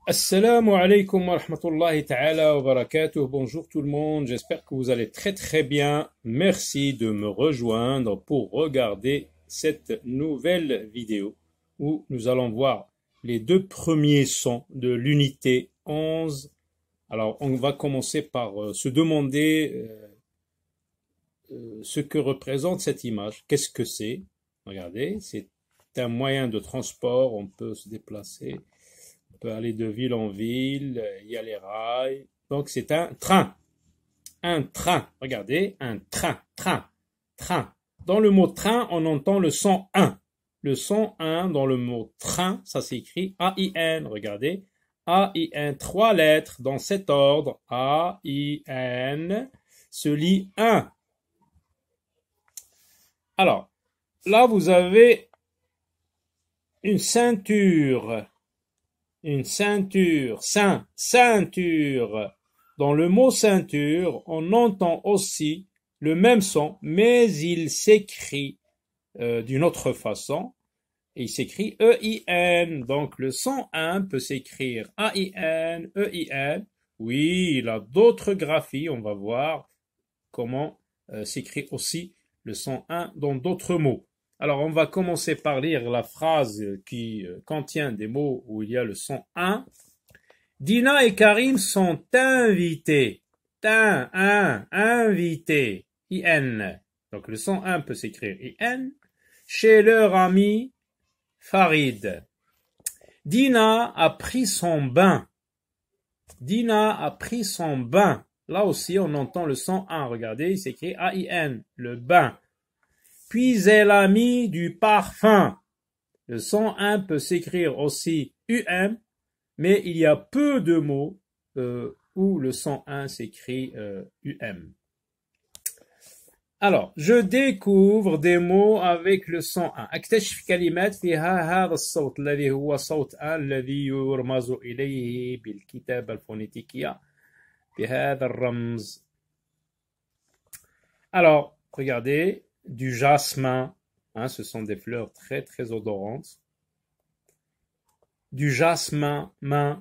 Assalamu alaikum wa rahmatullahi ta'ala wa barakatuh. Bonjour tout le monde, j'espère que vous allez très très bien. Merci de me rejoindre pour regarder cette nouvelle vidéo où nous allons voir les deux premiers sons de l'unité 11. Alors on va commencer par se demander ce que représente cette image. Qu'est-ce que c'est? Regardez, c'est un moyen de transport, on peut se déplacer. On peut aller de ville en ville, il y a les rails. Donc c'est un train. Un train. Regardez, un train, train, train. Dans le mot train, on entend le son 1. Le son 1 dans le mot train, ça s'écrit A-I-N. Regardez. A-I-N, 3 lettres dans cet ordre. A-I-N se lit 1. Alors, là vous avez une ceinture. Une ceinture, ceinture. Dans le mot ceinture, on entend aussi le même son, mais il s'écrit d'une autre façon. Et il s'écrit E-I-N. Donc le son 1 peut s'écrire A-I-N, E-I-N. Oui, il a d'autres graphies. On va voir comment s'écrit aussi le son 1 dans d'autres mots. Alors, on va commencer par lire la phrase qui contient des mots où il y a le son 1. Dina et Karim sont invités. Invités. I-N. Donc, le son 1 peut s'écrire I-N. Chez leur ami Farid. Dina a pris son bain. Dina a pris son bain. Là aussi, on entend le son 1. Regardez, il s'écrit A-I-N. Le bain. Puis elle a mis du parfum. Le son 1 peut s'écrire aussi UM, mais il y a peu de mots où le son 1 s'écrit UM. Alors, je découvre des mots avec le son 1. أكتشف كلمات فيها هذا الصوت الذي هو صوت 1 الذي يرمز إليه بالكتابة الفونيتيكية بهذا الرمز. Alors, regardez. Du jasmin, hein, ce sont des fleurs très très odorantes. Du jasmin,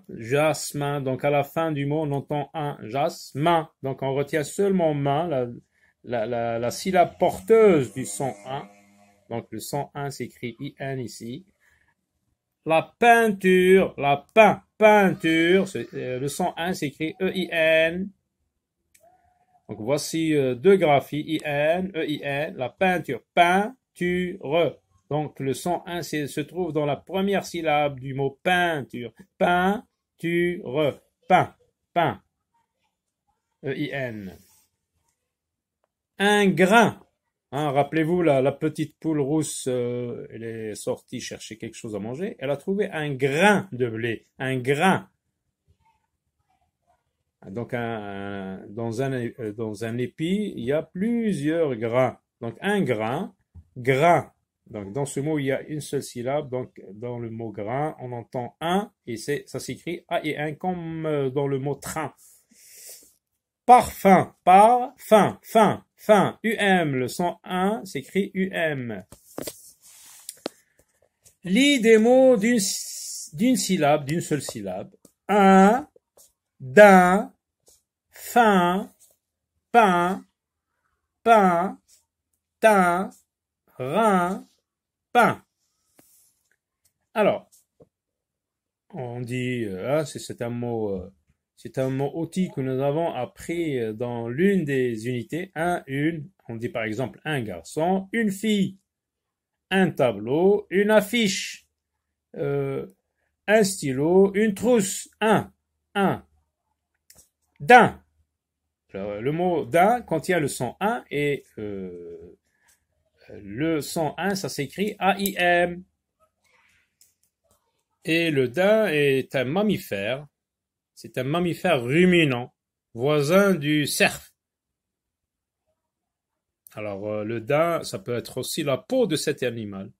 jasmin, donc à la fin du mot on entend un jasmin, donc on retient seulement main, la syllabe porteuse du son 1, donc le son 1 s'écrit I-N ici. La peinture, peinture, le son 1 s'écrit E-I-N. Donc voici deux graphies, I-N, E-I-N, la peinture, peinture. Donc le son 1 se trouve dans la première syllabe du mot peinture, peinture, pain, E-I-N. Un grain, hein, rappelez-vous la petite poule rousse, elle est sortie chercher quelque chose à manger, elle a trouvé un grain de blé, un grain. Donc, dans un épi, il y a plusieurs grains. Donc, un grain, grain. Donc, dans ce mot, il y a une seule syllabe. Donc, dans le mot grain, on entend un et ça s'écrit A et un comme dans le mot train. Parfum, fin. UM, le son 1 s'écrit UM. Lis des mots d'une syllabe, d'une seule syllabe. Un, d'un, fin, pain, teint, rein, pain. Alors, on dit, c'est un mot outil que nous avons appris dans l'une des unités. On dit par exemple un garçon, une fille, un tableau, une affiche, un stylo, une trousse, un, d'un. Le mot d'un contient le son 1 et le son 1 ça s'écrit A-I-M. Et le daim est un mammifère. C'est un mammifère ruminant, voisin du cerf. Alors le daim, ça peut être aussi la peau de cet animal.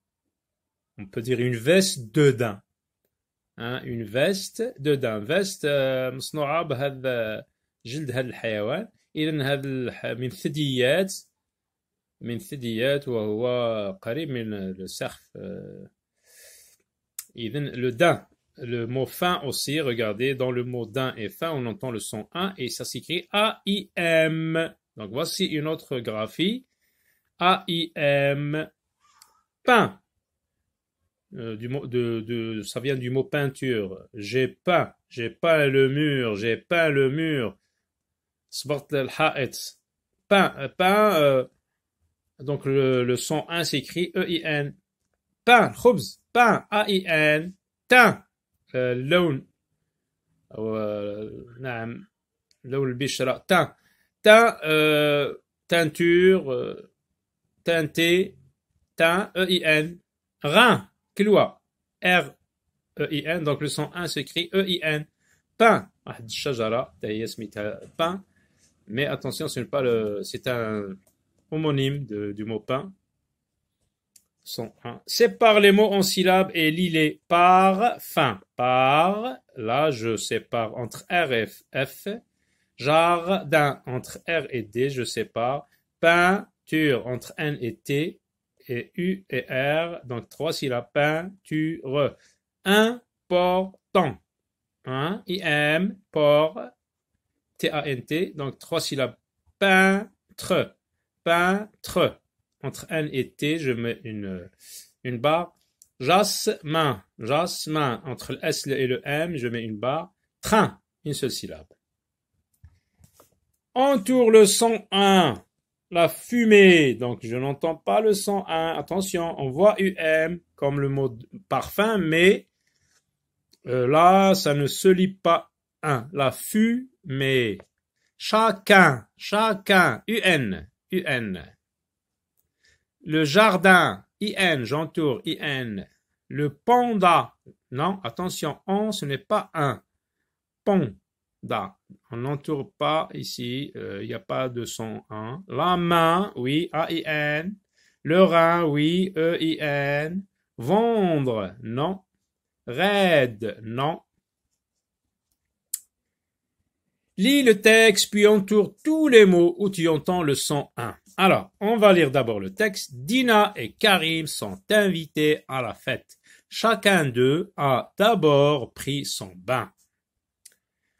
On peut dire une veste de daim. Hein, une veste de daim. Veste مصنوعة بهذا جلد هذا الحيوان. إذن هذا من ثدييات وهو قريب من السرف. إذن le daim. le mot fin aussi, regardez, dans le mot d'un et fin, on entend le son 1 et ça s'écrit A-I-M. Donc voici une autre graphie. A-I-M. Peint. Ça vient du mot peinture. J'ai peint le mur, j'ai peint le mur. Sport al-ha'et. Peint, donc le son 1 s'écrit E-I-N. Pain, khubz, pain, A-I-N. Teint, لون نعم لون البشرة teint, teinture, teinté, teint, E-I-N. Rein, kilwa, R-E-I-N, donc le son 1 s'écrit E-I-N. Pain, pain, mais attention, ce n'est pas c'est un homonyme du mot pain. Son 1. Sépare les mots en syllabes et lis-les par fin. Par, là je sépare entre R et F. Jardin entre R et D, je sépare. Peinture entre N et T et U et R, donc 3 syllabes. Peinture. Important. I-M, port, T-A-N-T, donc 3 syllabes. Peintre. Peintre. Entre N et T, je mets une barre. Jasmin. Jasmin. Entre le S et le M, je mets une barre. Train. Une seule syllabe. Entoure le son 1. La fumée. Donc, je n'entends pas le son 1. Attention, on voit UM comme le mot parfum, mais là, ça ne se lit pas 1. La fumée. Chacun. Chacun. UN. UN. Le jardin, I-N, j'entoure, I-N. Le panda, non, attention, on, ce n'est pas un. Panda, on n'entoure pas ici, il n'y a pas de son 1. La main, oui, A-I-N. Le rein, oui, E-I-N. Vendre, non. Raide, non. Lis le texte, puis entoure tous les mots où tu entends le son 1. Alors, on va lire d'abord le texte. Dina et Karim sont invités à la fête. Chacun d'eux a d'abord pris son bain.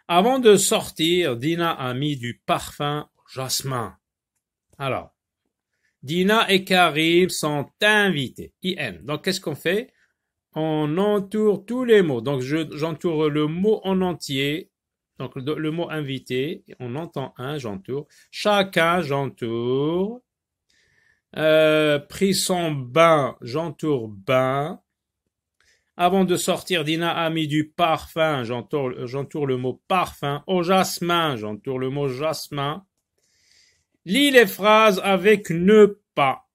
Avant de sortir, Dina a mis du parfum au jasmin. Alors, Dina et Karim sont invités. I-N. Donc, qu'est-ce qu'on fait? On entoure tous les mots. Donc, j'entoure le mot en entier. Donc, le mot invité, on entend un, j'entoure. Chacun, j'entoure. Pris son bain, j'entoure bain. Avant de sortir, Dina a mis du parfum, j'entoure le mot parfum. Au jasmin, j'entoure le mot jasmin. Lis les phrases avec ne pas.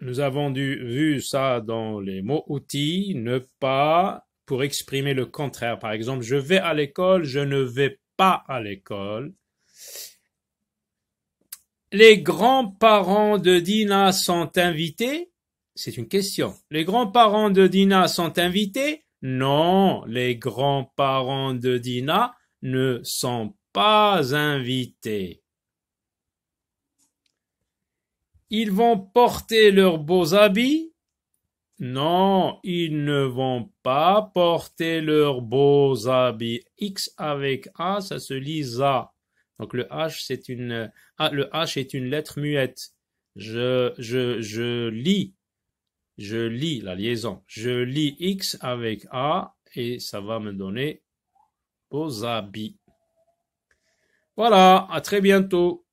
Nous avons vu ça dans les mots outils, ne pas. Pour exprimer le contraire. Par exemple, je vais à l'école, je ne vais pas à l'école. Les grands-parents de Dina sont invités? C'est une question. Les grands-parents de Dina sont invités? Non, les grands-parents de Dina ne sont pas invités. Ils vont porter leurs beaux habits? Non, ils ne vont pas porter leurs beaux habits. X avec A, ça se lit ZA. Donc le H, le H est une lettre muette. Je lis la liaison. Je lis X avec A et ça va me donner beaux habits. Voilà, à très bientôt.